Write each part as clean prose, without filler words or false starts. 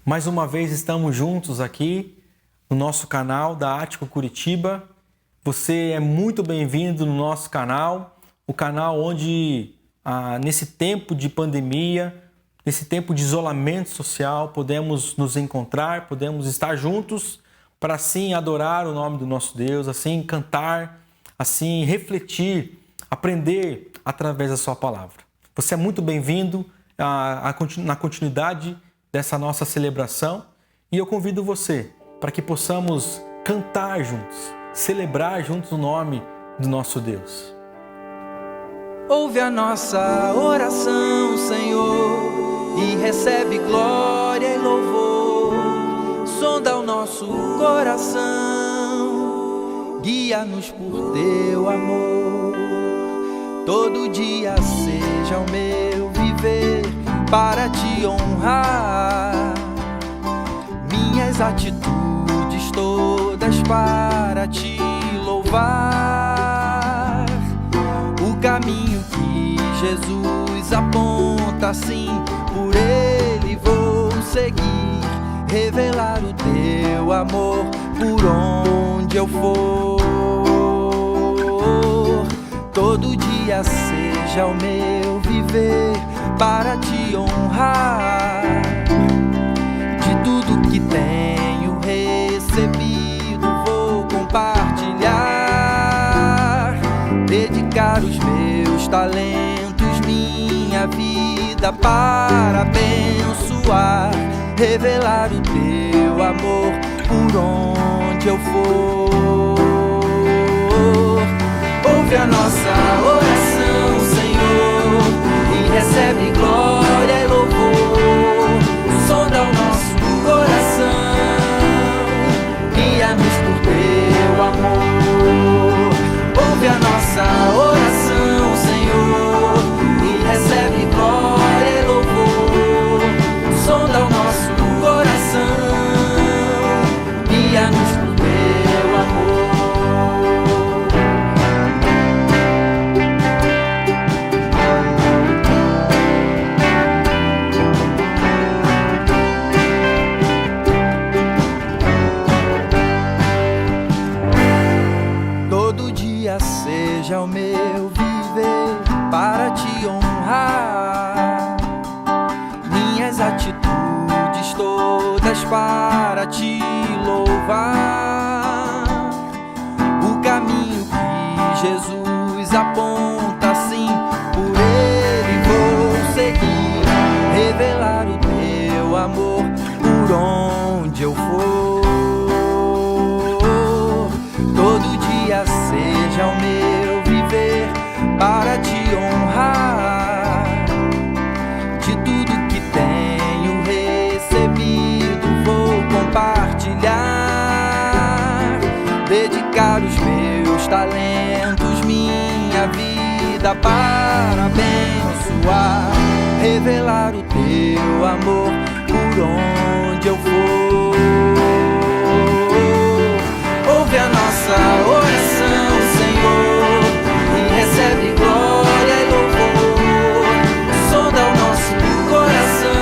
Mais uma vez estamos juntos aqui no nosso canal da Ático Curitiba. Você é muito bem-vindo no nosso canal, o canal onde nesse tempo de pandemia, nesse tempo de isolamento social, podemos nos encontrar, podemos estar juntos para assim adorar o nome do nosso Deus, assim cantar, assim refletir, aprender através da sua palavra. Você é muito bem-vindo na continuidade dessa nossa celebração e eu convido você para que possamos cantar juntos, celebrar juntos o nome do nosso Deus. Ouve a nossa oração, Senhor, e recebe glória e louvor. Sonda o nosso coração, guia-nos por teu amor. Todo dia seja o meu viver para te honrar, minhas atitudes todas para te louvar. O caminho que Jesus aponta, sim, por ele vou seguir, revelar o teu amor por onde eu for. Todo dia seja o meu viver para te honrar, de tudo que tenho recebido vou compartilhar, dedicar os meus talentos, minha vida para abençoar, revelar o teu amor por onde eu for. Ouve a nossa oração, Senhor, e recebe glória e louvor. Sonda o nosso coração, guia-nos por teu amor. Ouve a nossa oração, Senhor, e recebe glória e louvor. Sonda o nosso coração, guia-nos por teu amor. Seja o meu viver para te honrar, minhas atitudes todas para te louvar. O caminho que Jesus aponta, sim, por ele vou seguir, revelar o teu amor por onde eu for. Todo dia seja o meu viver para te honrar, de tudo que tenho recebido vou compartilhar, dedicar os meus talentos, minha vida para abençoar, revelar o teu amor por onde eu for. Ouve a nossa oração, Senhor, e recebe glória e louvor. Sonda o nosso coração,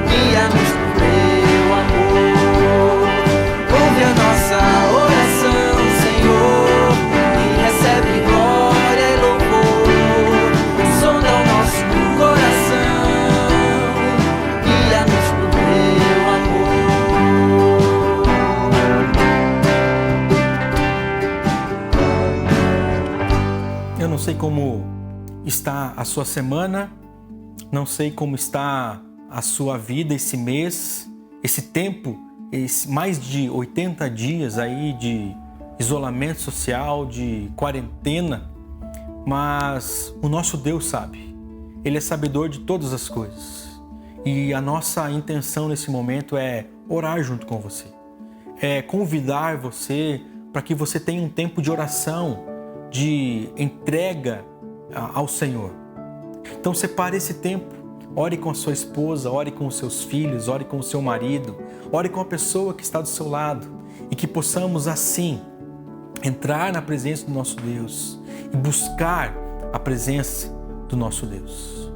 guia-nos por teu amor. Ouve a nossa oração, Senhor, e recebe glória e louvor. Sonda o nosso coração, guia-nos por teu amor. Eu não sei como está a sua semana, não sei como está a sua vida esse mês, esse tempo, mais de 80 dias aí de isolamento social, de quarentena, mas o nosso Deus sabe, Ele é sabedor de todas as coisas. E a nossa intenção nesse momento é orar junto com você, é convidar você para que você tenha um tempo de oração, de entrega ao Senhor. Então separe esse tempo, ore com a sua esposa, ore com os seus filhos, ore com o seu marido, ore com a pessoa que está do seu lado e que possamos assim entrar na presença do nosso Deus e buscar a presença do nosso Deus.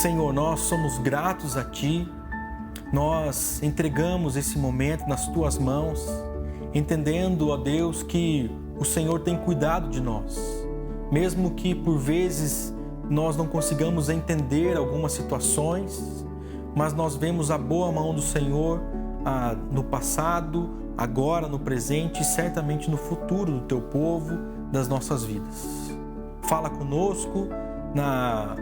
Senhor, nós somos gratos a Ti, nós entregamos esse momento nas Tuas mãos, entendendo, ó Deus, que o Senhor tem cuidado de nós, mesmo que por vezes nós não consigamos entender algumas situações, mas nós vemos a boa mão do Senhor no passado, agora, no presente e certamente no futuro do Teu povo, das nossas vidas. Fala conosco na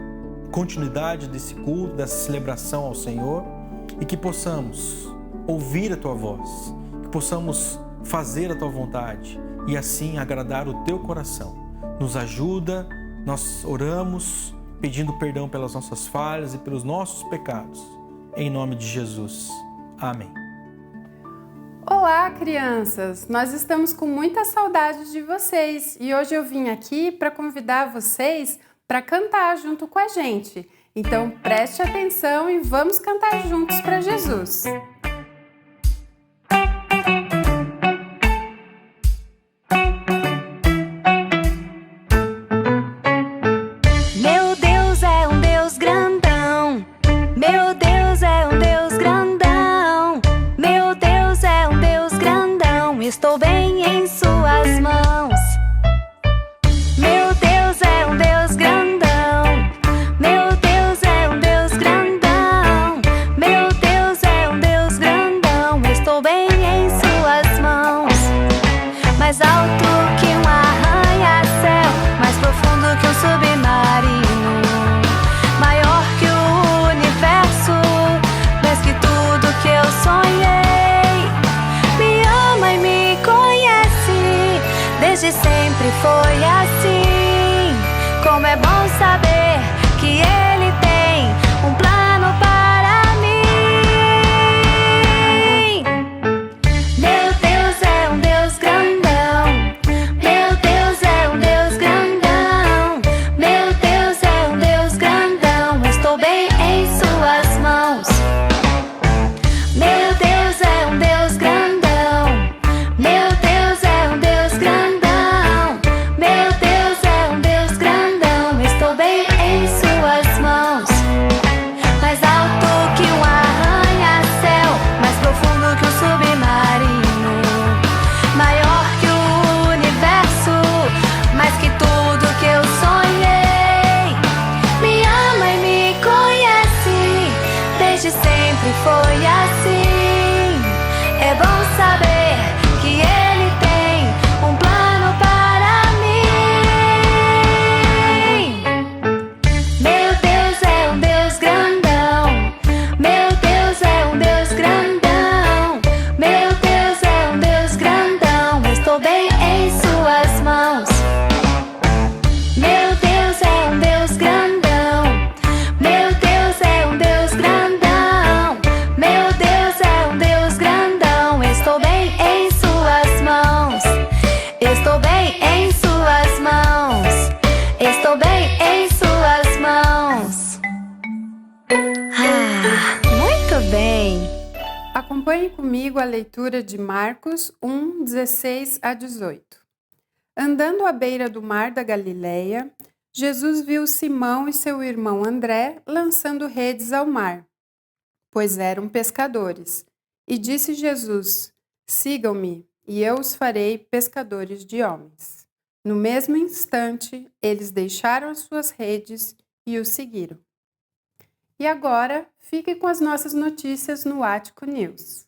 continuidade desse culto, dessa celebração ao Senhor, e que possamos ouvir a Tua voz, que possamos fazer a Tua vontade e assim agradar o Teu coração. Nos ajuda, nós oramos pedindo perdão pelas nossas falhas e pelos nossos pecados. Em nome de Jesus. Amém. Olá, crianças! Nós estamos com muita saudade de vocês e hoje eu vim aqui para convidar vocês para cantar junto com a gente. Então preste atenção e vamos cantar juntos para Jesus. Meu Deus é um Deus grandão. Meu Deus é um Deus grandão. Meu Deus é um Deus grandão. Estou bem em suas mãos. Meu Deus é um Deus grandão. Meu Deus é um Deus grandão. Meu Deus é um Deus grandão. Estou bem em suas mãos. Mais alto que um arranha-céu, mais profundo que um submarino, maior que o universo, mais que tudo que eu sonhei. Me ama e me conhece, desde sempre foi assim. Como é bom saber que Ele tem um plano para mim. Meu Deus é um Deus grandão. Meu Deus é um Deus grandão. Meu Deus é um Deus grandão. Estou bem em suas mãos. Meu Deus é um Deus grandão. Meu Deus é um Deus grandão. Meu Deus é um Deus grandão. Estou bem em suas mãos. Mais alto que um arranha-céu, mais profundo que um submarino, maior que o universo, mais que tudo que eu sonhei. Me ama e me conhece, desde sempre foi assim. É bom saber que Ele tem um plano para mim. Meu Deus é um Deus grandão. Meu Deus é um Deus grandão. Meu Deus é um Deus grandão. Estou bem em suas mãos. Meu Deus é um Deus grandão. Meu Deus é um Deus grandão. Meu Deus é um Deus grandão. Estou bem em suas mãos. Estou bem em suas mãos. Estou bem em suas mãos. Muito bem. Acompanhe comigo a leitura de Marcos 1, 16 a 18. Andando à beira do mar da Galileia, Jesus viu Simão e seu irmão André lançando redes ao mar, pois eram pescadores. E disse Jesus: Sigam-me, e eu os farei pescadores de homens. No mesmo instante, eles deixaram as suas redes e o seguiram. E agora, fique com as nossas notícias no Ático News.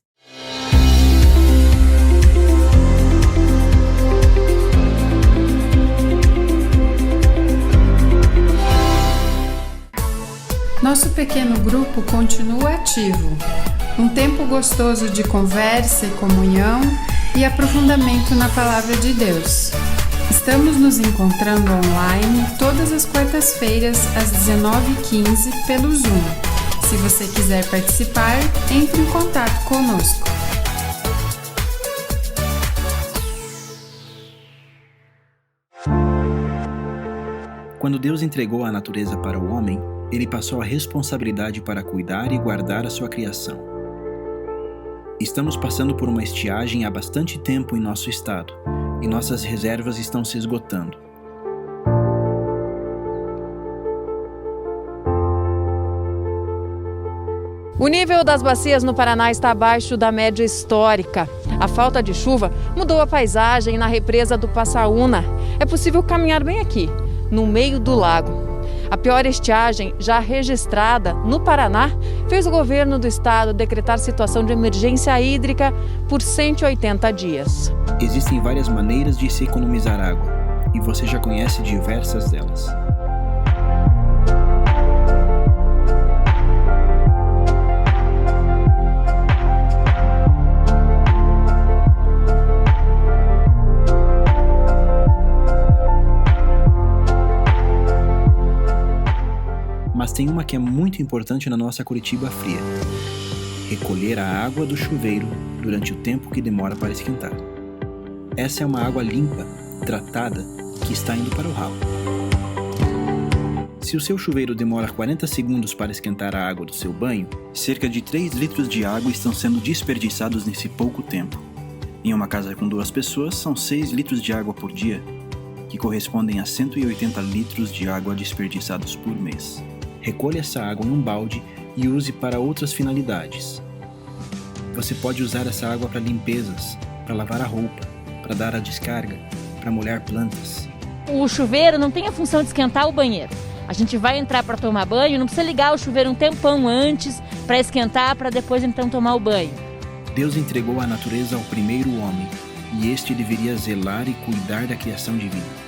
Nosso pequeno grupo continua ativo. Um tempo gostoso de conversa e comunhão e aprofundamento na Palavra de Deus. Estamos nos encontrando online todas as quartas-feiras às 19h15 pelo Zoom. Se você quiser participar, entre em contato conosco. Quando Deus entregou a natureza para o homem, ele passou a responsabilidade para cuidar e guardar a sua criação. Estamos passando por uma estiagem há bastante tempo em nosso estado, e nossas reservas estão se esgotando. O nível das bacias no Paraná está abaixo da média histórica. A falta de chuva mudou a paisagem na represa do Passaúna. É possível caminhar bem aqui, no meio do lago. A pior estiagem já registrada no Paraná fez o governo do estado decretar situação de emergência hídrica por 180 dias. Existem várias maneiras de se economizar água, e você já conhece diversas delas. Mas tem uma que é muito importante na nossa Curitiba fria: recolher a água do chuveiro durante o tempo que demora para esquentar. Essa é uma água limpa, tratada, que está indo para o ralo. Se o seu chuveiro demora 40 segundos para esquentar a água do seu banho, cerca de 3 litros de água estão sendo desperdiçados nesse pouco tempo. Em uma casa com 2 pessoas, são 6 litros de água por dia, que correspondem a 180 litros de água desperdiçados por mês. Recolha essa água num balde e use para outras finalidades. Você pode usar essa água para limpezas, para lavar a roupa, para dar a descarga, para molhar plantas. O chuveiro não tem a função de esquentar o banheiro. A gente vai entrar para tomar banho, não precisa ligar o chuveiro um tempão antes para esquentar, para depois então tomar o banho. Deus entregou a natureza ao primeiro homem, e este deveria zelar e cuidar da criação divina.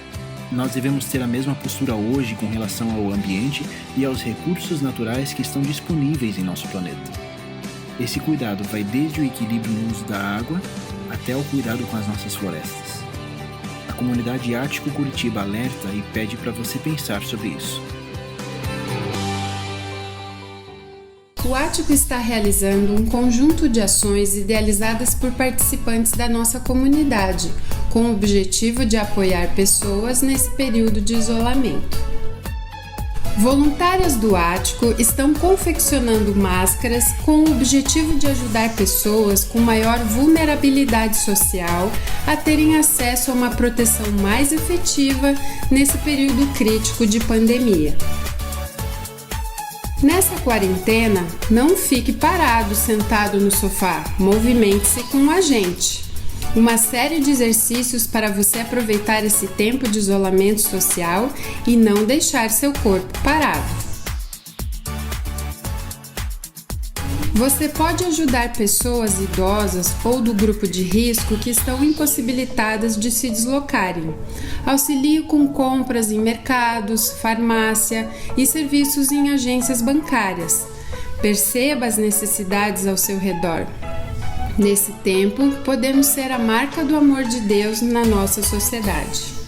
Nós devemos ter a mesma postura hoje com relação ao ambiente e aos recursos naturais que estão disponíveis em nosso planeta. Esse cuidado vai desde o equilíbrio no uso da água até o cuidado com as nossas florestas. A comunidade Ático Curitiba alerta e pede para você pensar sobre isso. O Ático está realizando um conjunto de ações idealizadas por participantes da nossa comunidade, com o objetivo de apoiar pessoas nesse período de isolamento. Voluntárias do Ático estão confeccionando máscaras com o objetivo de ajudar pessoas com maior vulnerabilidade social a terem acesso a uma proteção mais efetiva nesse período crítico de pandemia. Nessa quarentena, não fique parado sentado no sofá, movimente-se com a gente. Uma série de exercícios para você aproveitar esse tempo de isolamento social e não deixar seu corpo parado. Você pode ajudar pessoas idosas ou do grupo de risco que estão impossibilitadas de se deslocarem. Auxilie com compras em mercados, farmácia e serviços em agências bancárias. Perceba as necessidades ao seu redor. Nesse tempo, podemos ser a marca do amor de Deus na nossa sociedade.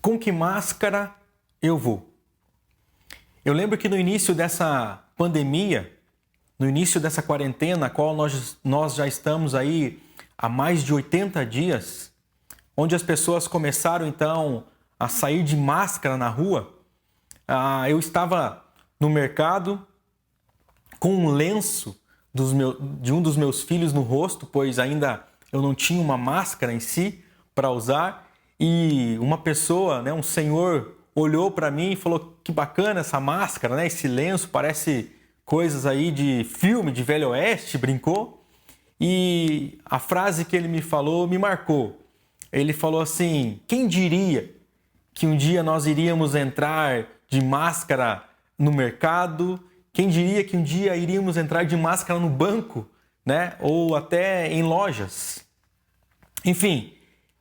Com que máscara eu vou? Eu lembro que no início dessa pandemia, no início dessa quarentena, a qual nós já estamos aí há mais de 80 dias, onde as pessoas começaram então a sair de máscara na rua, eu estava no mercado com um lenço de um dos meus filhos no rosto, pois ainda eu não tinha uma máscara em si para usar. E uma pessoa, um senhor, olhou para mim e falou: que bacana essa máscara, esse lenço, parece coisas aí de filme, de Velho Oeste, brincou. E a frase que ele me falou me marcou. Ele falou assim: quem diria que um dia nós iríamos entrar de máscara no mercado? Quem diria que um dia iríamos entrar de máscara no banco, ou até em lojas? Enfim,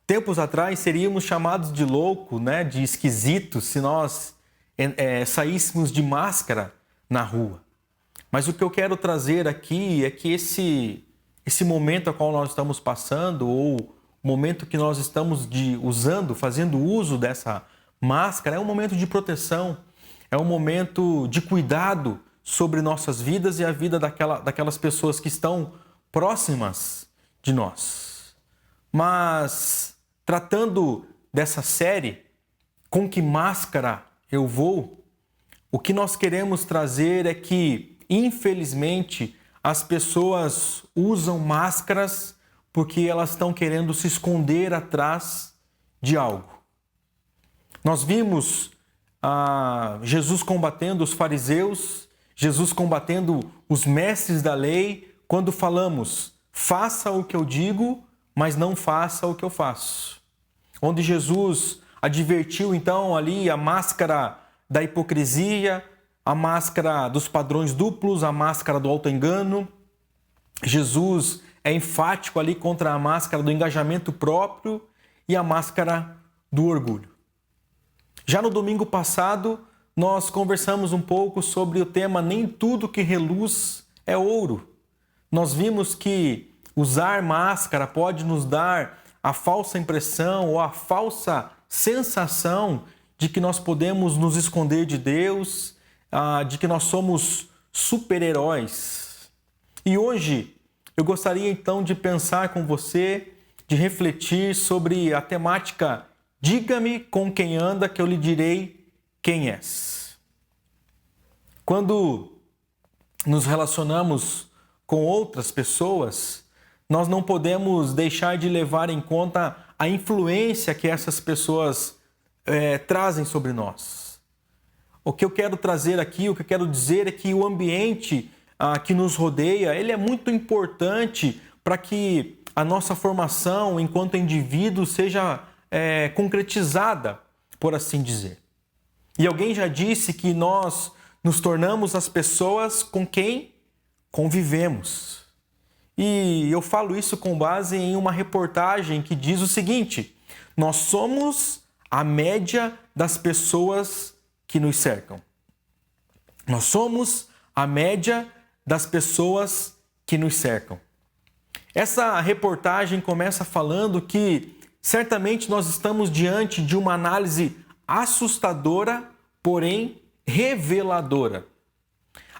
tempos atrás seríamos chamados de louco, de esquisitos, se nós saíssemos de máscara na rua. Mas o que eu quero trazer aqui é que esse momento a qual nós estamos passando, ou o momento que nós estamos fazendo uso dessa máscara, é um momento de proteção, é um momento de cuidado sobre nossas vidas e a vida daquelas pessoas que estão próximas de nós. Mas, tratando dessa série, Com Que Máscara Eu Vou?, o que nós queremos trazer é que, infelizmente, as pessoas usam máscaras porque elas estão querendo se esconder atrás de algo. Nós vimos Jesus combatendo os fariseus, Jesus combatendo os mestres da lei, quando falamos, faça o que eu digo, mas não faça o que eu faço. Onde Jesus advertiu então ali a máscara da hipocrisia, a máscara dos padrões duplos, a máscara do autoengano. Jesus é enfático ali contra a máscara do engajamento próprio e a máscara do orgulho. Já no domingo passado, nós conversamos um pouco sobre o tema Nem Tudo que Reluz é Ouro. Nós vimos que usar máscara pode nos dar a falsa impressão ou a falsa sensação de que nós podemos nos esconder de Deus, de que nós somos super-heróis. E hoje eu gostaria então de pensar com você, de refletir sobre a temática Diga-me com quem anda que eu lhe direi quem és. Quando nos relacionamos com outras pessoas, nós não podemos deixar de levar em conta a influência que essas pessoas trazem sobre nós. O que eu quero trazer aqui, o que eu quero dizer é que o ambiente que nos rodeia, ele é muito importante para que a nossa formação enquanto indivíduo seja concretizada, por assim dizer. E alguém já disse que nós nos tornamos as pessoas com quem convivemos. E eu falo isso com base em uma reportagem que diz o seguinte: nós somos a média das pessoas que nos cercam. Nós somos a média das pessoas que nos cercam. Essa reportagem começa falando que certamente nós estamos diante de uma análise assustadora, porém reveladora.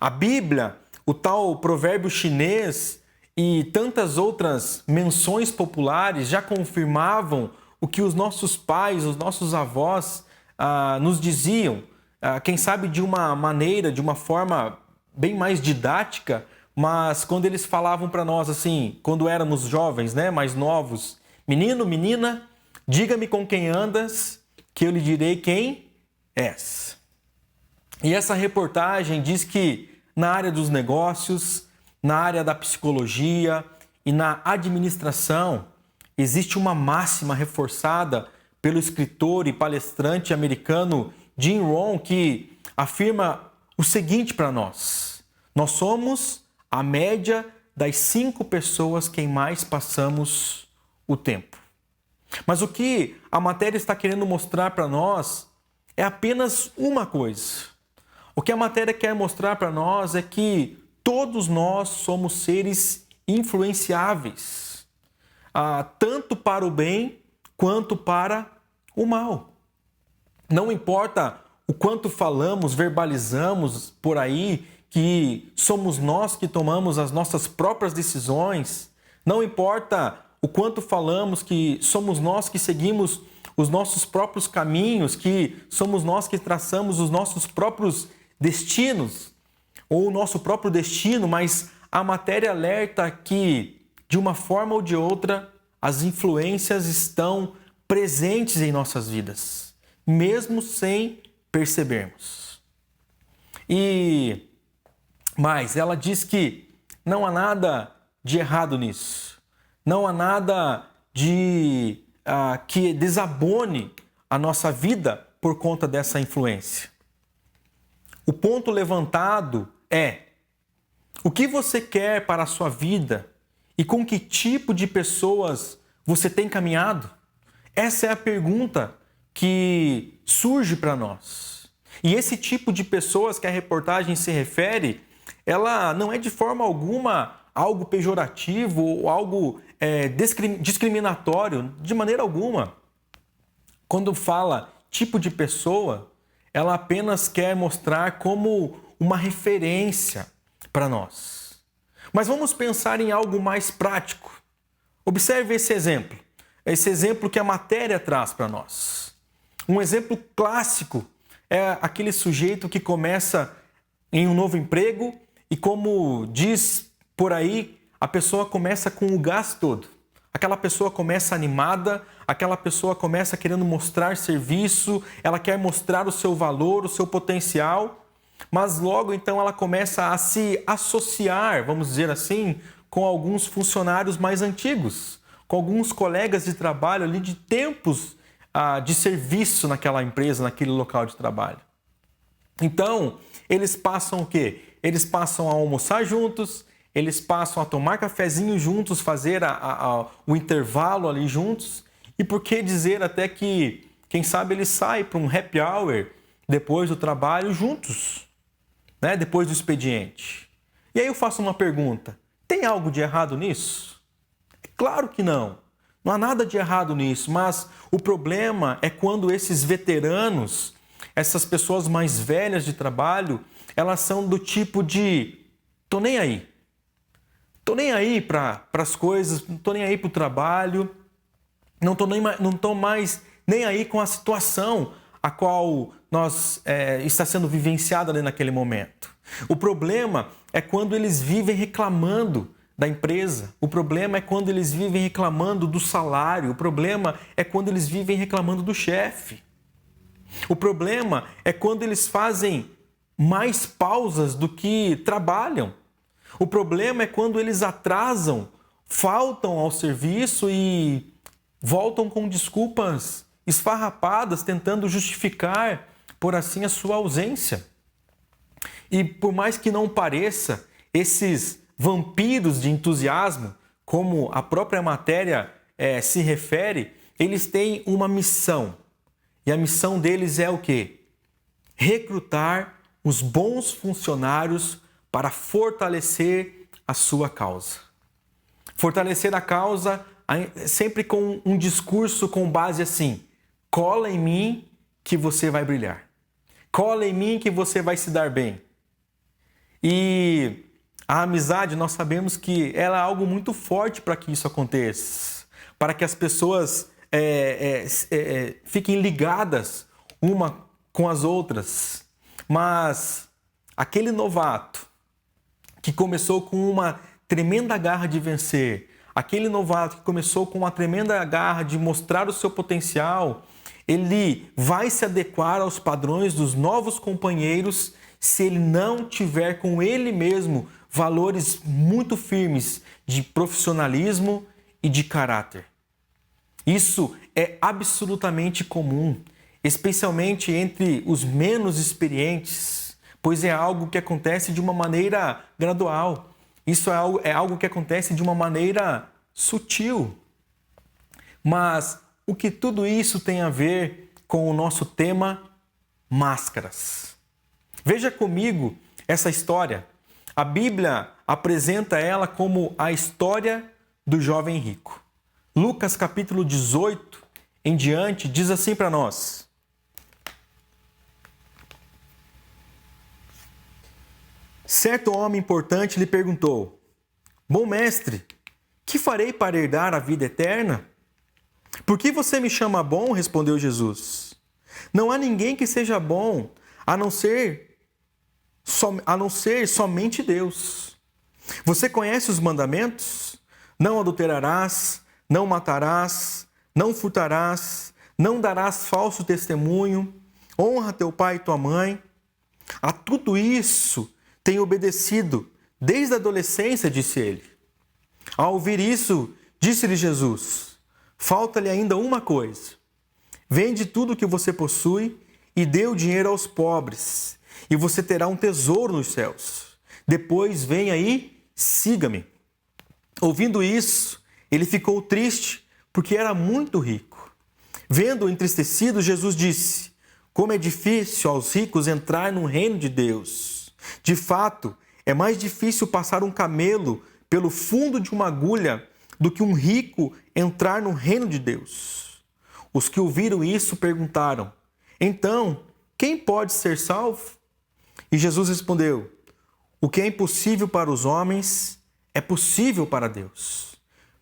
A Bíblia, o tal provérbio chinês e tantas outras menções populares já confirmavam o que os nossos pais, os nossos avós nos diziam, quem sabe de uma maneira, de uma forma bem mais didática, mas quando eles falavam para nós assim, quando éramos jovens, mais novos: menino, menina, diga-me com quem andas, que eu lhe direi quem és. E essa reportagem diz que na área dos negócios, na área da psicologia e na administração, existe uma máxima reforçada pelo escritor e palestrante americano Jim Rohn, que afirma o seguinte para nós: nós somos a média das 5 pessoas quem mais passamos o tempo. Mas o que a matéria está querendo mostrar para nós é apenas uma coisa. O que a matéria quer mostrar para nós é que todos nós somos seres influenciáveis, tanto para o bem quanto para o mal. Não importa o quanto falamos, verbalizamos por aí que somos nós que tomamos as nossas próprias decisões, não importa o quanto falamos que somos nós que seguimos os nossos próprios caminhos, que somos nós que traçamos os nossos próprios destinos, ou o nosso próprio destino, mas a matéria alerta que, de uma forma ou de outra, as influências estão presentes em nossas vidas, mesmo sem percebermos. Mas ela diz que não há nada de errado nisso. Não há nada de que desabone a nossa vida por conta dessa influência. O ponto levantado é: o que você quer para a sua vida e com que tipo de pessoas você tem caminhado? Essa é a pergunta que surge para nós. E esse tipo de pessoas que a reportagem se refere, ela não é de forma alguma algo pejorativo ou algo discriminatório, de maneira alguma. Quando fala tipo de pessoa, ela apenas quer mostrar como uma referência para nós. Mas vamos pensar em algo mais prático. Observe esse exemplo que a matéria traz para nós. Um exemplo clássico é aquele sujeito que começa em um novo emprego e, como diz por aí, a pessoa começa com o gás todo. Aquela pessoa começa animada, aquela pessoa começa querendo mostrar serviço, ela quer mostrar o seu valor, o seu potencial, mas logo então ela começa a se associar, vamos dizer assim, com alguns funcionários mais antigos, com alguns colegas de trabalho ali de tempos de serviço naquela empresa, naquele local de trabalho. Então, eles passam o quê? Eles passam a almoçar juntos, eles passam a tomar cafezinho juntos, fazer o intervalo ali juntos. E por que dizer até que, quem sabe, eles saem para um happy hour depois do trabalho juntos, né? Depois do expediente. E aí eu faço uma pergunta: tem algo de errado nisso? É claro que não. Não há nada de errado nisso, mas o problema é quando esses veteranos, essas pessoas mais velhas de trabalho, elas são do tipo de: tô nem aí. Tô nem aí para as coisas, não tô nem aí para o trabalho, não tô mais nem aí com a situação a qual está sendo vivenciada ali naquele momento. O problema é quando eles vivem reclamando da empresa, o problema é quando eles vivem reclamando do salário, o problema é quando eles vivem reclamando do chefe. O problema é quando eles fazem mais pausas do que trabalham. O problema é quando eles atrasam, faltam ao serviço e voltam com desculpas esfarrapadas, tentando justificar, por assim, a sua ausência. E por mais que não pareça, esses vampiros de entusiasmo, como a própria matéria se refere, eles têm uma missão. E a missão deles é o quê? Recrutar os bons funcionários para fortalecer a sua causa. Fortalecer a causa sempre com um discurso com base assim: cola em mim que você vai brilhar. Cola em mim que você vai se dar bem. E a amizade, nós sabemos que ela é algo muito forte para que isso aconteça. Para que as pessoas fiquem ligadas uma com as outras. Mas aquele novato que começou com uma tremenda garra de vencer, aquele novato que começou com uma tremenda garra de mostrar o seu potencial, ele vai se adequar aos padrões dos novos companheiros se ele não tiver com ele mesmo valores muito firmes de profissionalismo e de caráter. Isso é absolutamente comum, especialmente entre os menos experientes, pois é algo que acontece de uma maneira gradual. Isso é algo que acontece de uma maneira sutil. Mas o que tudo isso tem a ver com o nosso tema máscaras? Veja comigo essa história. A Bíblia apresenta ela como a história do jovem rico. Lucas capítulo 18 em diante diz assim para nós: certo homem importante lhe perguntou: bom mestre, que farei para herdar a vida eterna? Por que você me chama bom? Respondeu Jesus. Não há ninguém que seja bom, a não ser somente Deus. Você conhece os mandamentos? Não adulterarás, não matarás, não furtarás, não darás falso testemunho, honra teu pai e tua mãe. A tudo isso tenho obedecido desde a adolescência, disse ele. Ao ouvir isso, disse-lhe Jesus: falta-lhe ainda uma coisa. Vende tudo o que você possui e dê o dinheiro aos pobres, e você terá um tesouro nos céus. Depois venha e siga-me. Ouvindo isso, ele ficou triste, porque era muito rico. Vendo-o entristecido, Jesus disse: Como é difícil aos ricos entrar no reino de Deus. De fato, é mais difícil passar um camelo pelo fundo de uma agulha do que um rico entrar no reino de Deus. Os que ouviram isso perguntaram: então, quem pode ser salvo? E Jesus respondeu: o que é impossível para os homens é possível para Deus.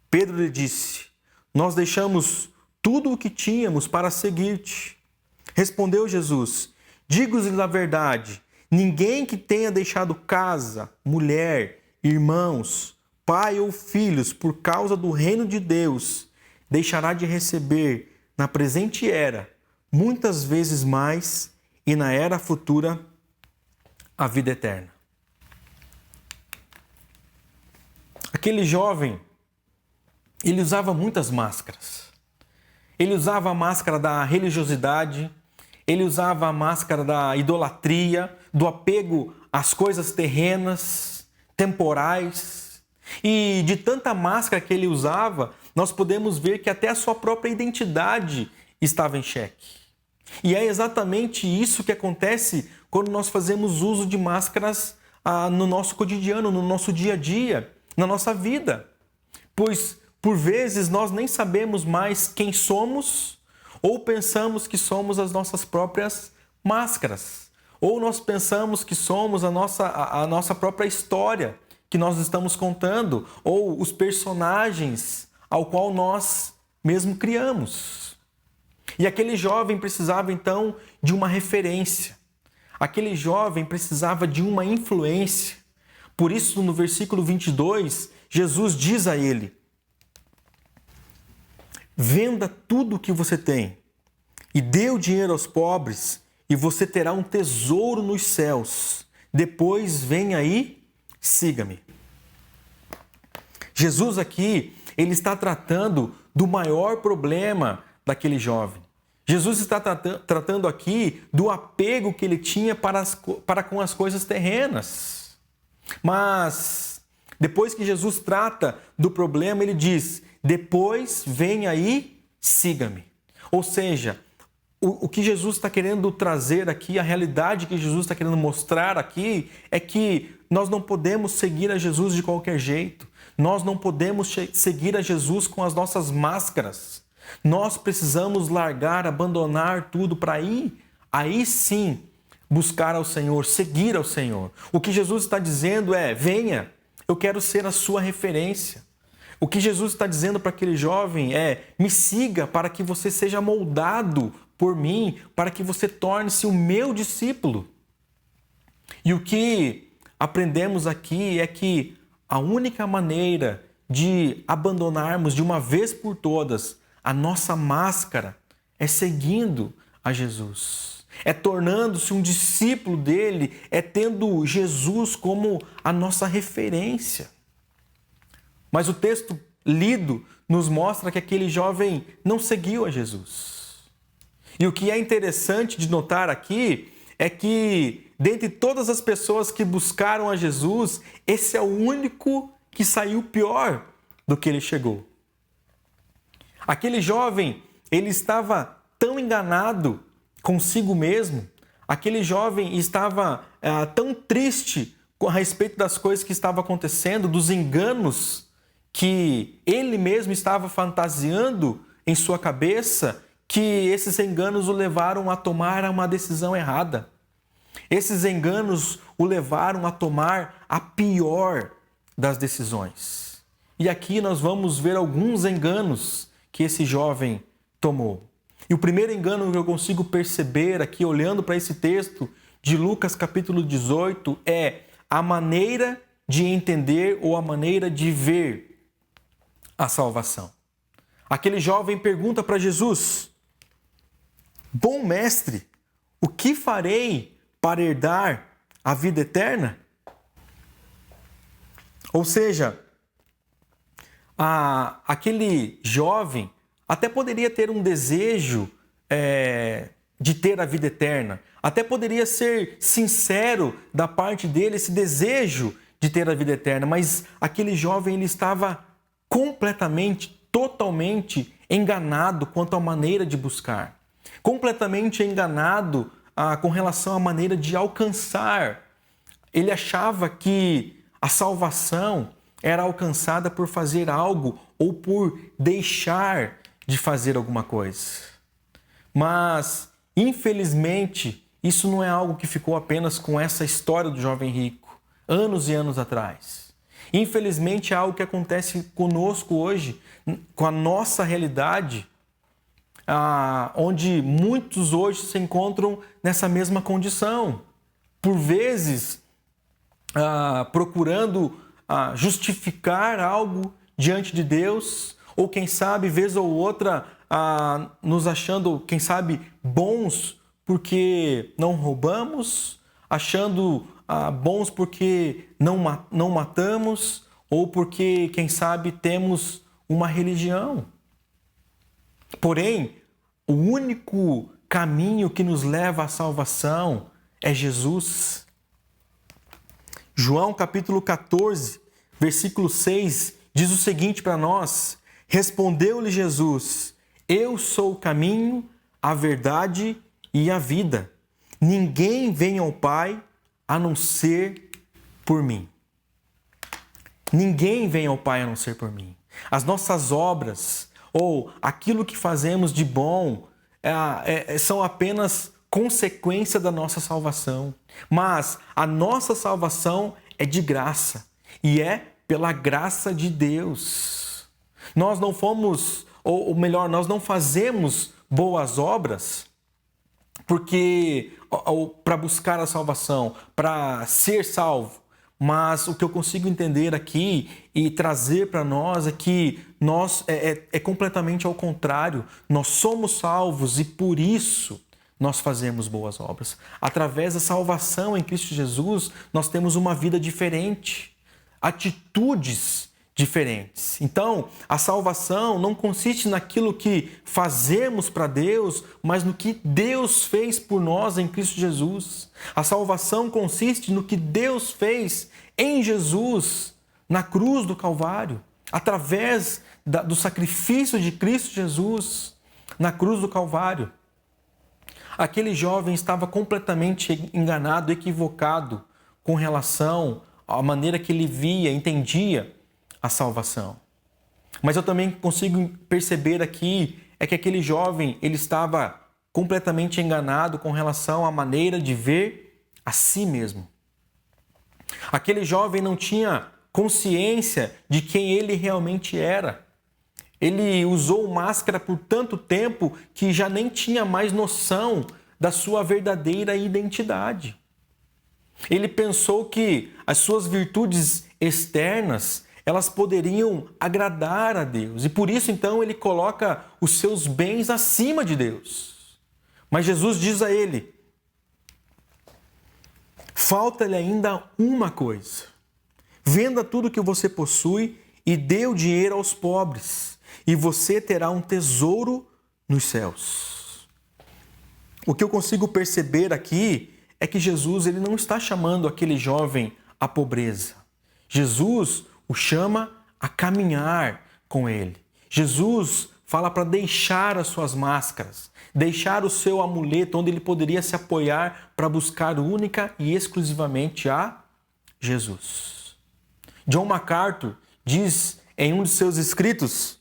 Pedro lhe disse: nós deixamos tudo o que tínhamos para seguir-te. Respondeu Jesus: digo-lhes a verdade, ninguém que tenha deixado casa, mulher, irmãos, pai ou filhos por causa do reino de Deus, deixará de receber na presente era muitas vezes mais e na era futura a vida eterna. Aquele jovem, ele usava muitas máscaras. Ele usava a máscara da religiosidade, ele usava a máscara da idolatria, do apego às coisas terrenas, temporais. E de tanta máscara que ele usava, nós podemos ver que até a sua própria identidade estava em xeque. E é exatamente isso que acontece quando nós fazemos uso de máscaras no nosso cotidiano, no nosso dia a dia, na nossa vida. Pois, por vezes, nós nem sabemos mais quem somos ou pensamos que somos as nossas próprias máscaras. Ou nós pensamos que somos a nossa própria história que nós estamos contando, ou os personagens ao qual nós mesmo criamos. E aquele jovem precisava então de uma referência. Aquele jovem precisava de uma influência. Por isso, no versículo 22, Jesus diz a ele: venda tudo o que você tem e dê o dinheiro aos pobres e você terá um tesouro nos céus. Depois venha aí, siga-me. Jesus aqui, ele está tratando do maior problema daquele jovem. Jesus está tratando aqui do apego que ele tinha para com as coisas terrenas. Mas, depois que Jesus trata do problema, ele diz: depois vem aí, siga-me. Ou seja, o que Jesus está querendo trazer aqui, a realidade que Jesus está querendo mostrar aqui, é que nós não podemos seguir a Jesus de qualquer jeito. Nós não podemos seguir a Jesus com as nossas máscaras. Nós precisamos largar, abandonar tudo para aí sim, buscar ao Senhor, seguir ao Senhor. O que Jesus está dizendo é: venha, eu quero ser a sua referência. O que Jesus está dizendo para aquele jovem é: me siga para que você seja moldado por mim, para que você torne-se o meu discípulo. E o que aprendemos aqui é que a única maneira de abandonarmos de uma vez por todas a nossa máscara é seguindo a Jesus. É tornando-se um discípulo dele, é tendo Jesus como a nossa referência. Mas o texto lido nos mostra que aquele jovem não seguiu a Jesus. E o que é interessante de notar aqui é que, dentre todas as pessoas que buscaram a Jesus, esse é o único que saiu pior do que ele chegou. Aquele jovem, ele estava tão enganado consigo mesmo, aquele jovem estava tão triste a respeito das coisas que estavam acontecendo, dos enganos que ele mesmo estava fantasiando em sua cabeça, que esses enganos o levaram a tomar uma decisão errada. Esses enganos o levaram a tomar a pior das decisões. E aqui nós vamos ver alguns enganos que esse jovem tomou. E o primeiro engano que eu consigo perceber aqui, olhando para esse texto de Lucas capítulo 18, é a maneira de entender ou a maneira de ver a salvação. Aquele jovem pergunta para Jesus: bom mestre, o que farei para herdar a vida eterna? Ou seja, aquele jovem até poderia ter um desejo de ter a vida eterna, até poderia ser sincero da parte dele esse desejo de ter a vida eterna, mas aquele jovem ele estava completamente, totalmente enganado quanto à maneira de buscar. completamente enganado com relação à maneira de alcançar. Ele achava que a salvação era alcançada por fazer algo ou por deixar de fazer alguma coisa. Mas, infelizmente, isso não é algo que ficou apenas com essa história do jovem rico, anos e anos atrás. Infelizmente, é algo que acontece conosco hoje, com a nossa realidade, onde muitos hoje se encontram nessa mesma condição. Por vezes, procurando justificar algo diante de Deus, ou quem sabe, vez ou outra, nos achando, quem sabe, bons porque não roubamos, achando bons porque não matamos, ou porque, quem sabe, temos uma religião. Porém, o único caminho que nos leva à salvação é Jesus. João capítulo 14, versículo 6, diz o seguinte para nós: respondeu-lhe Jesus: eu sou o caminho, a verdade e a vida. Ninguém vem ao Pai a não ser por mim. Ninguém vem ao Pai a não ser por mim. As nossas obras ou aquilo que fazemos de bom são apenas consequência da nossa salvação. Mas a nossa salvação é de graça e é pela graça de Deus. Nós não fomos, ou melhor, nós não fazemos boas obras para buscar a salvação, para ser salvo. Mas o que eu consigo entender aqui e trazer para nós é que nós é completamente ao contrário. Nós somos salvos e por isso nós fazemos boas obras. Através da salvação em Cristo Jesus, nós temos uma vida diferente, atitudes diferentes. Então, a salvação não consiste naquilo que fazemos para Deus, mas no que Deus fez por nós em Cristo Jesus. A salvação consiste no que Deus fez em Jesus, na cruz do Calvário, através do sacrifício de Cristo Jesus na cruz do Calvário. Aquele jovem estava completamente enganado, equivocado com relação à maneira que ele via, entendia a salvação. Mas eu também consigo perceber aqui que aquele jovem ele estava completamente enganado com relação à maneira de ver a si mesmo. Aquele jovem não tinha consciência de quem ele realmente era. Ele usou máscara por tanto tempo que já nem tinha mais noção da sua verdadeira identidade. Ele pensou que as suas virtudes externas elas poderiam agradar a Deus. E por isso, então, ele coloca os seus bens acima de Deus. Mas Jesus diz a ele: falta-lhe ainda uma coisa. Venda tudo que você possui e dê o dinheiro aos pobres, e você terá um tesouro nos céus. O que eu consigo perceber aqui é que Jesus ele não está chamando aquele jovem à pobreza. Jesus o chama a caminhar com ele. Jesus fala para deixar as suas máscaras, deixar o seu amuleto onde ele poderia se apoiar para buscar única e exclusivamente a Jesus. John MacArthur diz em um de seus escritos: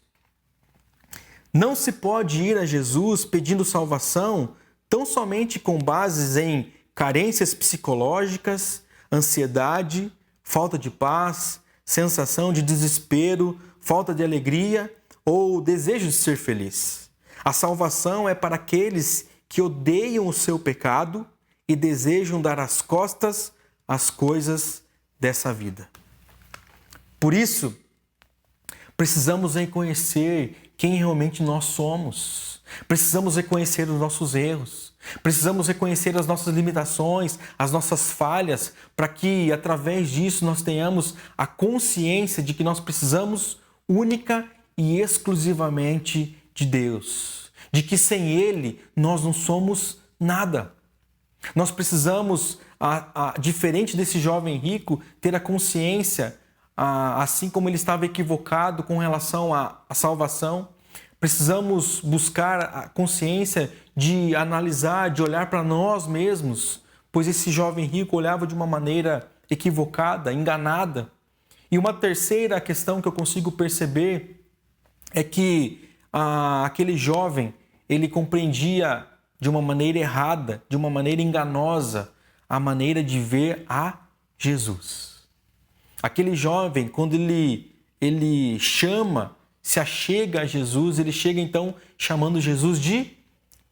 não se pode ir a Jesus pedindo salvação tão somente com bases em carências psicológicas, ansiedade, falta de paz, sensação de desespero, falta de alegria ou desejo de ser feliz. A salvação é para aqueles que odeiam o seu pecado e desejam dar as costas às coisas dessa vida. Por isso, precisamos reconhecer quem realmente nós somos. Precisamos reconhecer os nossos erros. Precisamos reconhecer as nossas limitações, as nossas falhas, para que, através disso, nós tenhamos a consciência de que nós precisamos única e exclusivamente de Deus. De que sem Ele, nós não somos nada. Nós precisamos, diferente desse jovem rico, ter a consciência, assim como ele estava equivocado com relação à salvação, Precisamos buscar a consciência de analisar, de olhar para nós mesmos, pois esse jovem rico olhava de uma maneira equivocada, enganada. E uma terceira questão que eu consigo perceber é que aquele jovem, ele compreendia de uma maneira errada, de uma maneira enganosa, a maneira de ver a Jesus. Aquele jovem, quando ele se achega a Jesus, ele chega então chamando Jesus de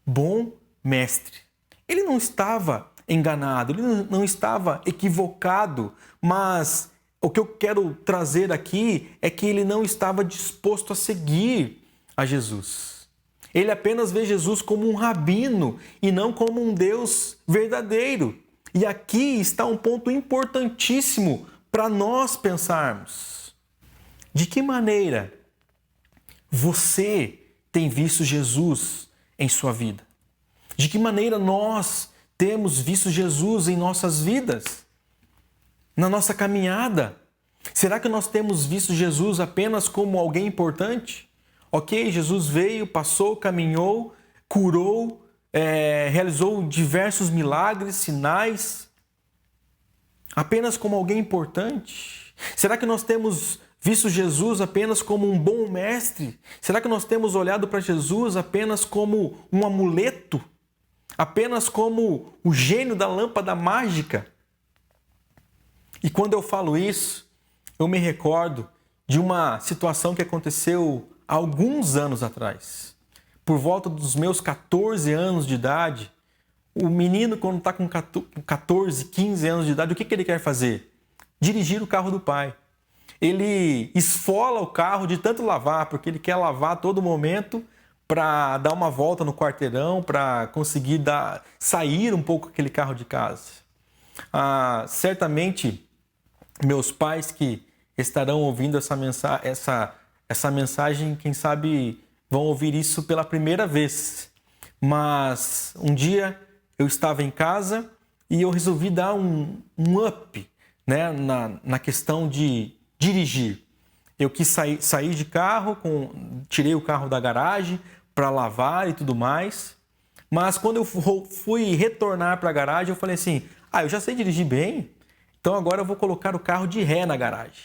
bom mestre. Ele não estava enganado, ele não estava equivocado, mas o que eu quero trazer aqui é que ele não estava disposto a seguir a Jesus. Ele apenas vê Jesus como um rabino e não como um Deus verdadeiro. E aqui está um ponto importantíssimo para nós pensarmos. De que maneira você tem visto Jesus em sua vida? De que maneira nós temos visto Jesus em nossas vidas? Na nossa caminhada? Será que nós temos visto Jesus apenas como alguém importante? Ok, Jesus veio, passou, caminhou, curou, realizou diversos milagres, sinais, apenas como alguém importante? Será que nós temos visto Jesus apenas como um bom mestre? Será que nós temos olhado para Jesus apenas como um amuleto? Apenas como o gênio da lâmpada mágica? E quando eu falo isso, eu me recordo de uma situação que aconteceu há alguns anos atrás. Por volta dos meus 14 anos de idade, o menino, quando está com 14, 15 anos de idade, o que ele quer fazer? Dirigir o carro do pai. Ele esfola o carro de tanto lavar, porque ele quer lavar a todo momento para dar uma volta no quarteirão, para conseguir sair um pouco aquele carro de casa. Certamente, meus pais que estarão ouvindo essa mensagem, quem sabe vão ouvir isso pela primeira vez. Mas um dia eu estava em casa e eu resolvi dar um up, né, na questão de dirigir. Eu quis sair de carro, tirei o carro da garagem para lavar e tudo mais. Mas quando eu fui retornar para a garagem, eu falei assim, eu já sei dirigir bem, então agora eu vou colocar o carro de ré na garagem.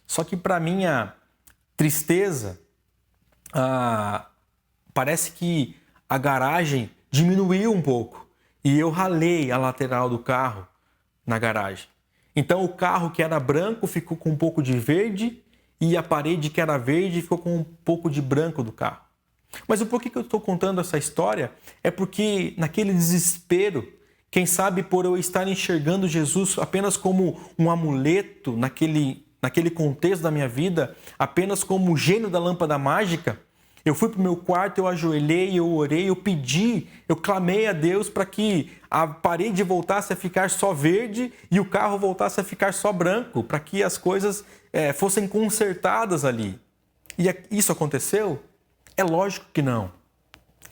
Só que para minha tristeza, parece que a garagem diminuiu um pouco e eu ralei a lateral do carro na garagem. Então o carro que era branco ficou com um pouco de verde e a parede que era verde ficou com um pouco de branco do carro. Mas o porquê que eu estou contando essa história é porque naquele desespero, quem sabe por eu estar enxergando Jesus apenas como um amuleto naquele contexto da minha vida, apenas como o gênio da lâmpada mágica, eu fui para o meu quarto, eu ajoelhei, eu orei, eu pedi, eu clamei a Deus para que a parede voltasse a ficar só verde e o carro voltasse a ficar só branco, para que as coisas fossem consertadas ali. E isso aconteceu? É lógico que não.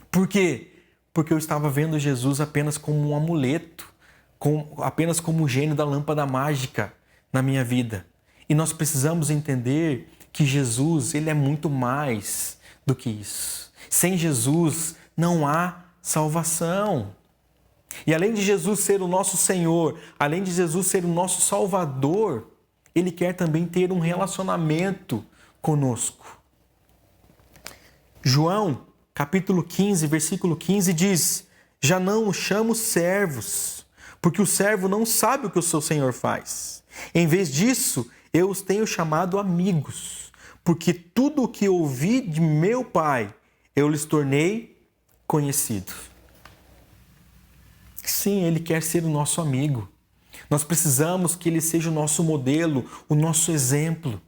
Por quê? Porque eu estava vendo Jesus apenas como um amuleto, apenas como o gênio da lâmpada mágica na minha vida. E nós precisamos entender que Jesus, ele é muito mais do que isso. Sem Jesus não há salvação. E além de Jesus ser o nosso Senhor, além de Jesus ser o nosso Salvador, ele quer também ter um relacionamento conosco. João, capítulo 15, versículo 15 diz: já não os chamo servos, porque o servo não sabe o que o seu Senhor faz. Em vez disso, eu os tenho chamado amigos, porque tudo o que ouvi de meu Pai, eu lhes tornei conhecido. Sim, Ele quer ser o nosso amigo. Nós precisamos que Ele seja o nosso modelo, o nosso exemplo.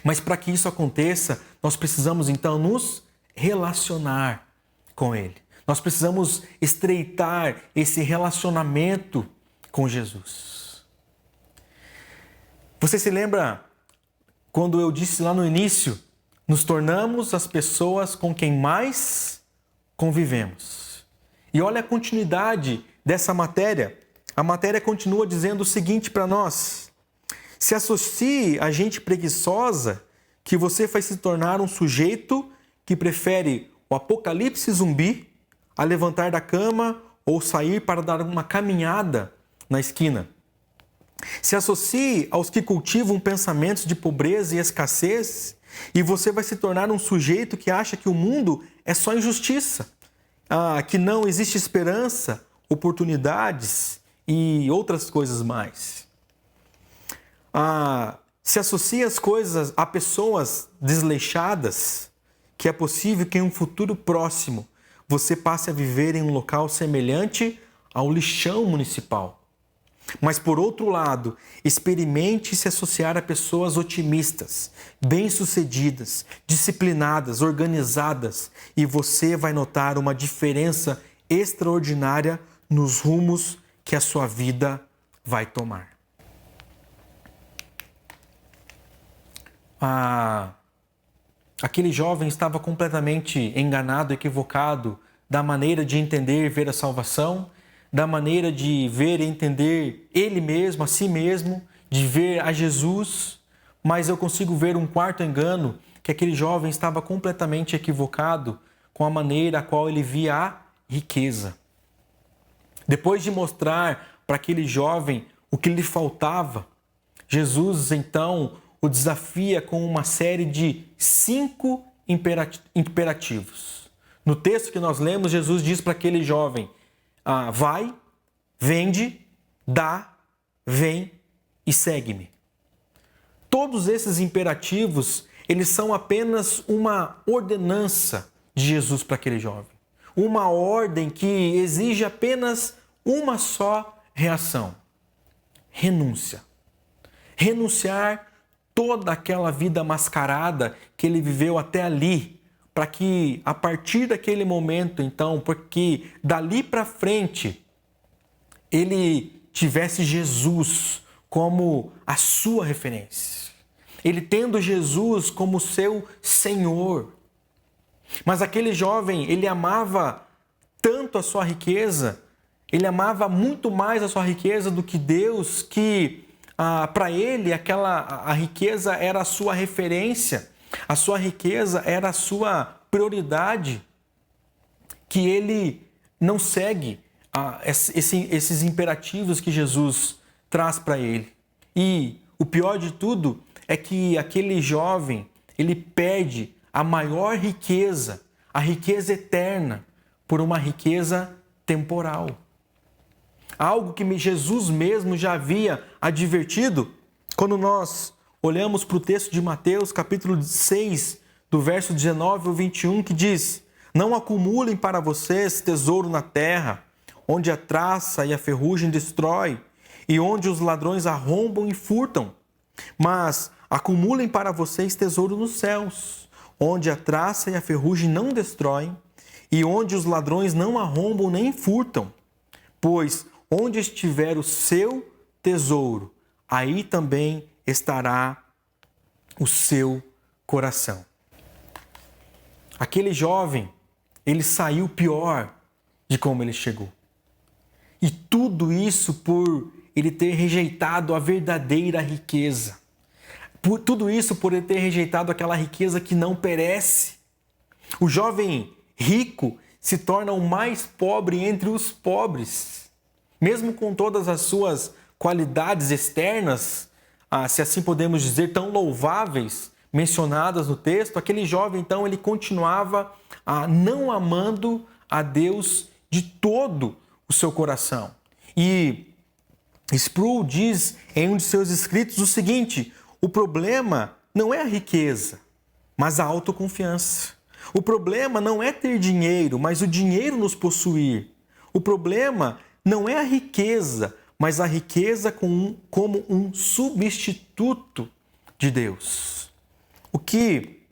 Mas para que isso aconteça, nós precisamos então nos relacionar com Ele. Nós precisamos estreitar esse relacionamento com Jesus. Você se lembra quando eu disse lá no início, nos tornamos as pessoas com quem mais convivemos. E olha a continuidade dessa matéria. A matéria continua dizendo o seguinte para nós: se associe a gente preguiçosa, que você vai se tornar um sujeito que prefere o apocalipse zumbi a levantar da cama ou sair para dar uma caminhada na esquina. Se associe aos que cultivam pensamentos de pobreza e escassez e você vai se tornar um sujeito que acha que o mundo é só injustiça, que não existe esperança, oportunidades e outras coisas mais. Se associa as coisas a pessoas desleixadas, que é possível que em um futuro próximo você passe a viver em um local semelhante ao lixão municipal. Mas, por outro lado, experimente se associar a pessoas otimistas, bem-sucedidas, disciplinadas, organizadas, e você vai notar uma diferença extraordinária nos rumos que a sua vida vai tomar. Aquele jovem estava completamente enganado, equivocado da maneira de entender e ver a salvação, da maneira de ver e entender ele mesmo, a si mesmo, de ver a Jesus, mas eu consigo ver um quarto engano, que aquele jovem estava completamente equivocado com a maneira a qual ele via a riqueza. Depois de mostrar para aquele jovem o que lhe faltava, Jesus então o desafia com uma série de 5 imperativos. No texto que nós lemos, Jesus diz para aquele jovem: vai, vende, dá, vem e segue-me. Todos esses imperativos, eles são apenas uma ordenança de Jesus para aquele jovem. Uma ordem que exige apenas uma só reação: renúncia. Renunciar toda aquela vida mascarada que ele viveu até ali, para que a partir daquele momento, então, porque dali para frente, ele tivesse Jesus como a sua referência. Ele tendo Jesus como seu Senhor. Mas aquele jovem, ele amava tanto a sua riqueza, ele amava muito mais a sua riqueza do que Deus, que para ele a riqueza era a sua referência, a sua riqueza era a sua prioridade, que ele não segue esses imperativos que Jesus traz para ele. E o pior de tudo é que aquele jovem, ele perde a maior riqueza, a riqueza eterna, por uma riqueza temporal. Algo que Jesus mesmo já havia advertido quando nós olhamos para o texto de Mateus, capítulo 6, do verso 19 ao 21, que diz: não acumulem para vocês tesouro na terra, onde a traça e a ferrugem destrói, e onde os ladrões arrombam e furtam. Mas acumulem para vocês tesouro nos céus, onde a traça e a ferrugem não destroem, e onde os ladrões não arrombam nem furtam. Pois onde estiver o seu tesouro, aí também estará o seu coração. Aquele jovem, ele saiu pior de como ele chegou. E tudo isso por ele ter rejeitado a verdadeira riqueza. Tudo isso por ele ter rejeitado aquela riqueza que não perece. O jovem rico se torna o mais pobre entre os pobres. Mesmo com todas as suas qualidades externas, se assim podemos dizer, tão louváveis, mencionadas no texto, aquele jovem, então, ele continuava não amando a Deus de todo o seu coração. E Sproul diz em um de seus escritos o seguinte: o problema não é a riqueza, mas a autoconfiança. O problema não é ter dinheiro, mas o dinheiro nos possuir. O problema não é a riqueza, mas a riqueza como um substituto de Deus. O que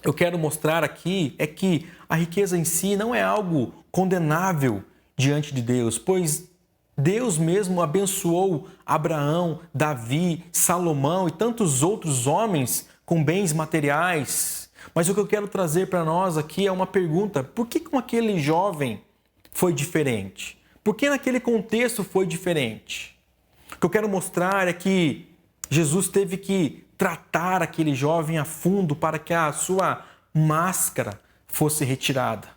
eu quero mostrar aqui é que a riqueza em si não é algo condenável diante de Deus, pois Deus mesmo abençoou Abraão, Davi, Salomão e tantos outros homens com bens materiais. Mas o que eu quero trazer para nós aqui é uma pergunta: por que com aquele jovem foi diferente? Por que naquele contexto foi diferente? O que eu quero mostrar é que Jesus teve que tratar aquele jovem a fundo para que a sua máscara fosse retirada.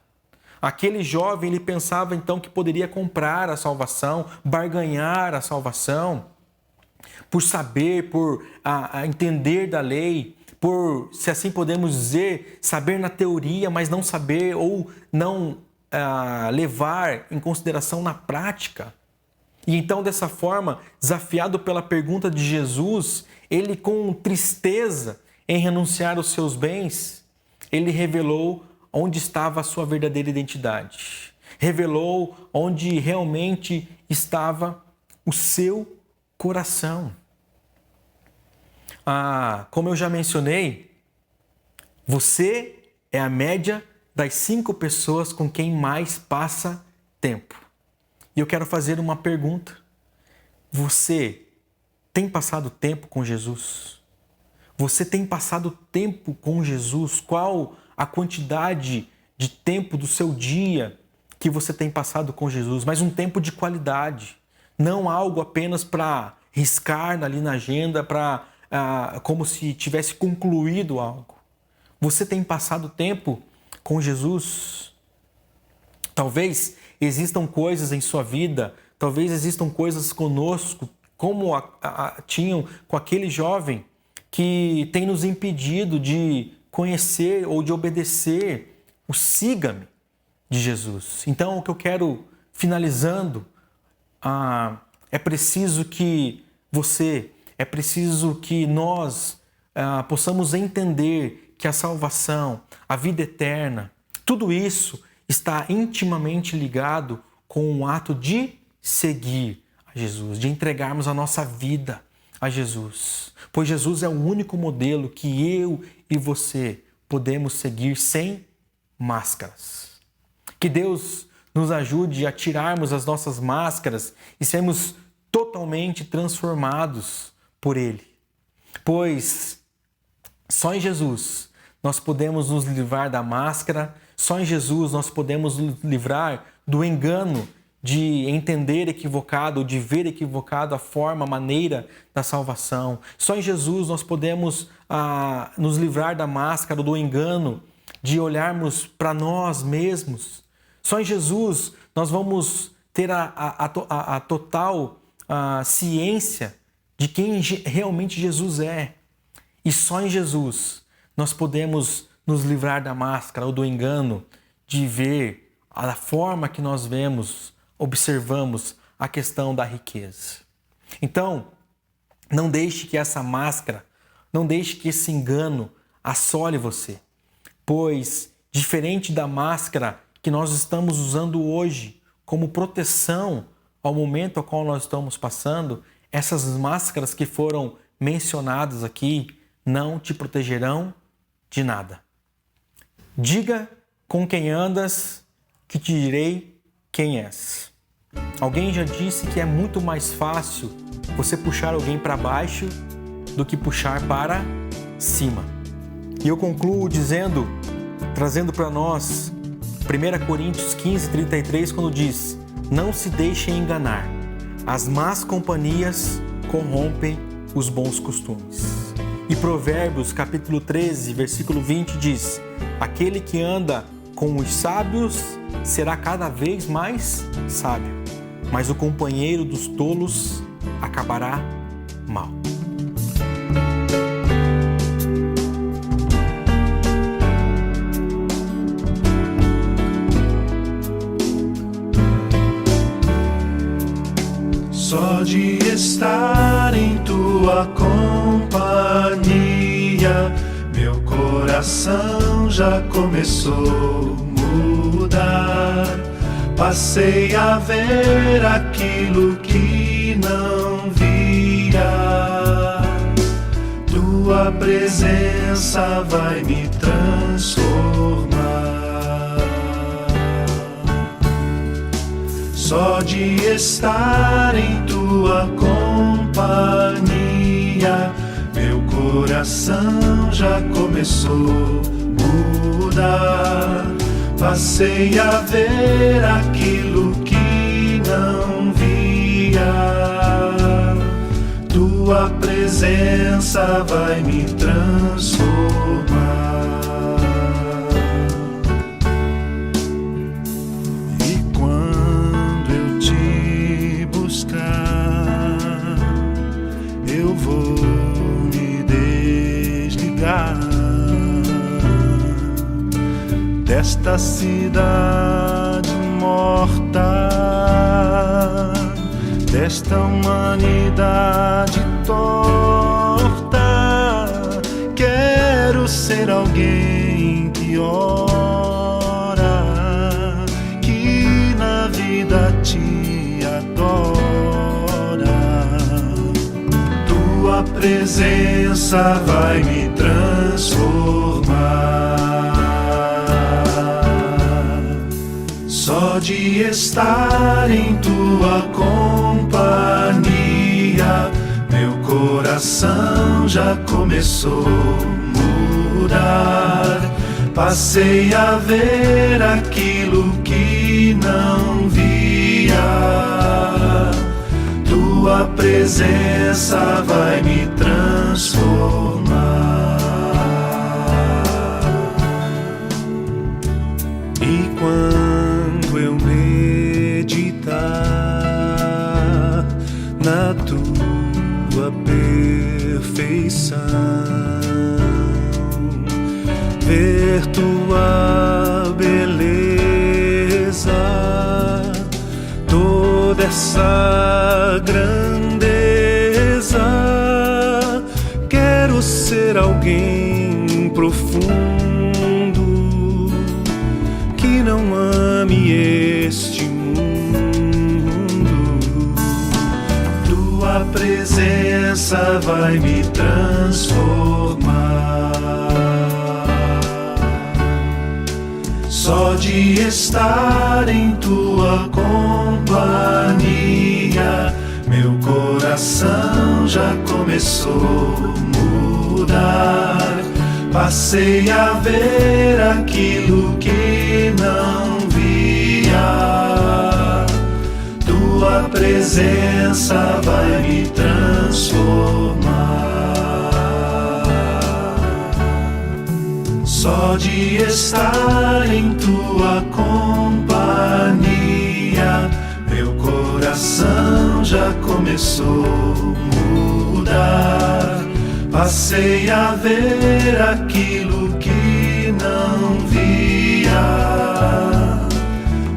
Aquele jovem, ele pensava então que poderia comprar a salvação, barganhar a salvação, por saber, por entender da lei, por, se assim podemos dizer, saber na teoria, mas não saber ou não levar em consideração na prática. E então, dessa forma, desafiado pela pergunta de Jesus, ele, com tristeza em renunciar aos seus bens, ele revelou onde estava a sua verdadeira identidade. Revelou onde realmente estava o seu coração. Como eu já mencionei, você é a média das 5 pessoas com quem mais passa tempo. E eu quero fazer uma pergunta. Você tem passado tempo com Jesus? Você tem passado tempo com Jesus? Qual a quantidade de tempo do seu dia que você tem passado com Jesus? Mas um tempo de qualidade. Não algo apenas para riscar ali na agenda, como se tivesse concluído algo. Você tem passado tempo com Jesus? Talvez existam coisas em sua vida, talvez existam coisas conosco, como tinham com aquele jovem, que tem nos impedido de conhecer ou de obedecer o siga-me de Jesus. Então, o que eu quero, finalizando, é preciso que nós possamos entender que a salvação, a vida eterna, tudo isso está intimamente ligado com o ato de seguir a Jesus, de entregarmos a nossa vida a Jesus. Pois Jesus é o único modelo que eu e você podemos seguir sem máscaras. Que Deus nos ajude a tirarmos as nossas máscaras e sermos totalmente transformados por Ele. Pois só em Jesus nós podemos nos livrar da máscara, só em Jesus nós podemos nos livrar do engano de entender equivocado, de ver equivocado a forma, a maneira da salvação. Só em Jesus nós podemos nos livrar da máscara, do engano, de olharmos para nós mesmos. Só em Jesus nós vamos ter a total ciência de quem realmente Jesus é. E só em Jesus nós podemos nos livrar da máscara ou do engano de ver a forma que nós observamos a questão da riqueza. Então, não deixe que essa máscara, não deixe que esse engano assole você, pois, diferente da máscara que nós estamos usando hoje como proteção ao momento ao qual nós estamos passando, essas máscaras que foram mencionadas aqui não te protegerão de nada. Diga com quem andas, que te direi quem és. Alguém já disse que é muito mais fácil você puxar alguém para baixo do que puxar para cima. E eu concluo trazendo para nós 1 Coríntios 15:33, quando diz: não se deixem enganar, as más companhias corrompem os bons costumes. E Provérbios capítulo 13, versículo 20 diz: aquele que anda com os sábios será cada vez mais sábio, mas o companheiro dos tolos acabará mal. Só de estar em tua companhia, meu coração já começou a mudar. Passei a ver aquilo que não via. Tua presença vai me transformar. Só de estar em tua companhia, meu coração já começou a mudar. Passei a ver aquilo que não via. Tua presença vai me transformar. desta cidade morta, desta humanidade torta. Quero ser alguém que ora, que na vida te adora. Tua presença vai me transformar. Só de estar em tua companhia, meu coração já começou a mudar. Passei a ver aquilo que não via. Tua presença vai me transformar. E quando eu meditar na tua perfeição, ver tua beleza, toda essa grandeza, quero ser alguém profundo que não ame este mundo. Tua presença vai me transformar. Só de estar em tua companhia, meu coração já começou a mudar. Passei a ver aquilo que não via. Tua presença vai me transformar. Só de estar em tua companhia, meu coração já começou a mudar. Passei a ver aquilo que não via.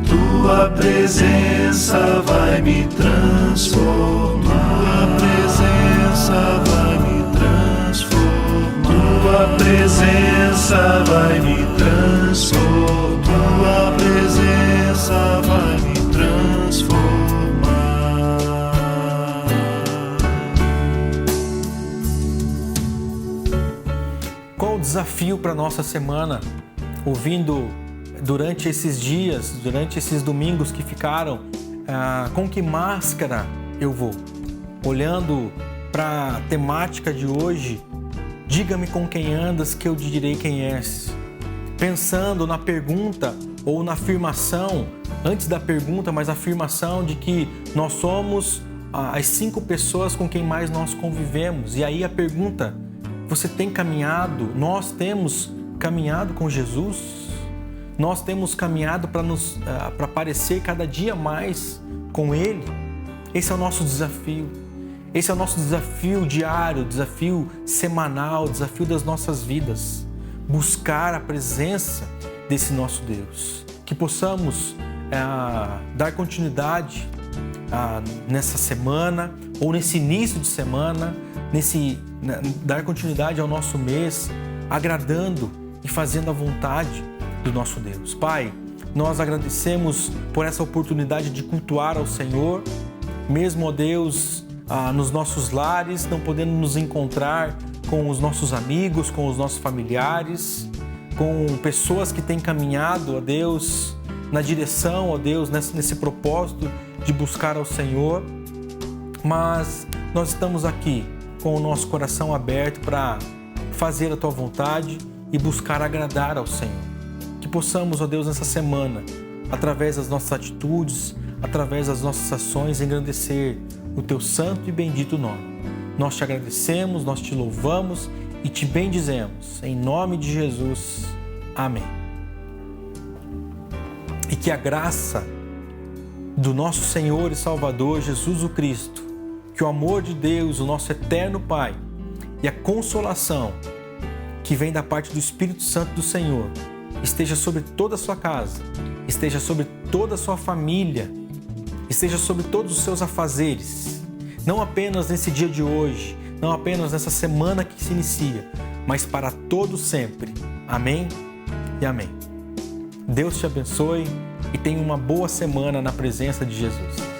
Tua presença vai me transformar. Tua presença vai me transformar. Tua presença vai me transformar. Tua presença vai me transformar. Qual o desafio para nossa semana? Ouvindo durante esses dias, durante esses domingos que ficaram, com que máscara eu vou? Olhando para a temática de hoje, diga-me com quem andas que eu te direi quem és. Pensando na pergunta ou na afirmação, antes da pergunta, mas a afirmação de que nós somos as 5 pessoas com quem mais nós convivemos. E aí a pergunta, você tem caminhado, nós temos caminhado com Jesus? Nós temos caminhado para parecer cada dia mais com Ele? Esse é o nosso desafio. Esse é o nosso desafio diário, desafio semanal, desafio das nossas vidas. Buscar a presença desse nosso Deus. Que possamos dar continuidade nessa semana ou nesse início de semana, dar continuidade ao nosso mês, agradando e fazendo a vontade do nosso Deus. Pai, nós agradecemos por essa oportunidade de cultuar ao Senhor, mesmo, ó Deus, nos nossos lares, não podendo nos encontrar com os nossos amigos, com os nossos familiares, com pessoas que têm caminhado, ó Deus, na direção, ó Deus, nesse propósito de buscar ao Senhor. Mas nós estamos aqui com o nosso coração aberto para fazer a Tua vontade e buscar agradar ao Senhor. Que possamos, ó Deus, nessa semana, através das nossas atitudes, através das nossas ações, engrandecer o Teu santo e bendito nome. Nós Te agradecemos, nós Te louvamos e Te bendizemos. Em nome de Jesus. Amém. E que a graça do nosso Senhor e Salvador Jesus o Cristo, que o amor de Deus, o nosso eterno Pai, e a consolação que vem da parte do Espírito Santo do Senhor, esteja sobre toda a sua casa, esteja sobre toda a sua família, esteja sobre todos os seus afazeres, não apenas nesse dia de hoje, não apenas nessa semana que se inicia, mas para todo sempre. Amém e amém. Deus te abençoe e tenha uma boa semana na presença de Jesus.